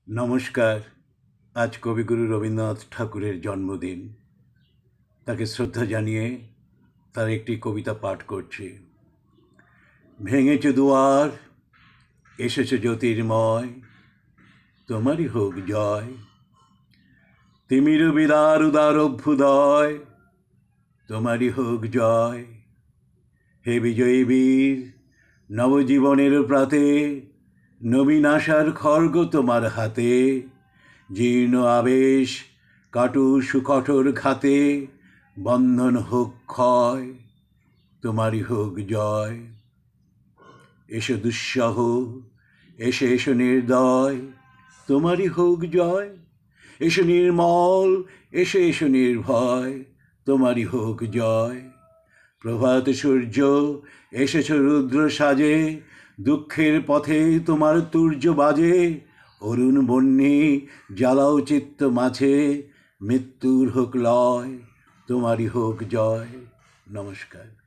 নমস্কার। আজ কবিগুরু রবীন্দ্রনাথ ঠাকুরের জন্মদিন। তাকে শ্রদ্ধা জানিয়ে তার একটি কবিতা পাঠ করছি। ভেঙেছে দুয়ার, এসেছে জ্যোতির্ময়, তোমারই হোক জয়। তিমির বিদার উদার অভ্যুদয়, তোমারই হোক জয়। হে বিজয়ী বীর, নবজীবনের প্রাতে, নবীন আশার খড়গ তোমার হাতে। জীর্ণ আবেশ কাটু সুকঠোর ঘাতে, বন্ধন হোক ক্ষয়, তোমারই হোক জয়। এসো দুঃসহ, এসে এসো নির্দয়, তোমারই হোক জয়। এসো নির্মল, এসে এসো নির্ভয়, তোমারই হোক জয়। প্রভাত সূর্য এসেছ রুদ্র সাজে, দুঃখের পথে তোমার তুর্য বাজে। অরুণ বন্যে জ্বালাও চিত্ত মাঝে, মৃত্যুর হোক লয়, তোমারই হোক জয়। নমস্কার।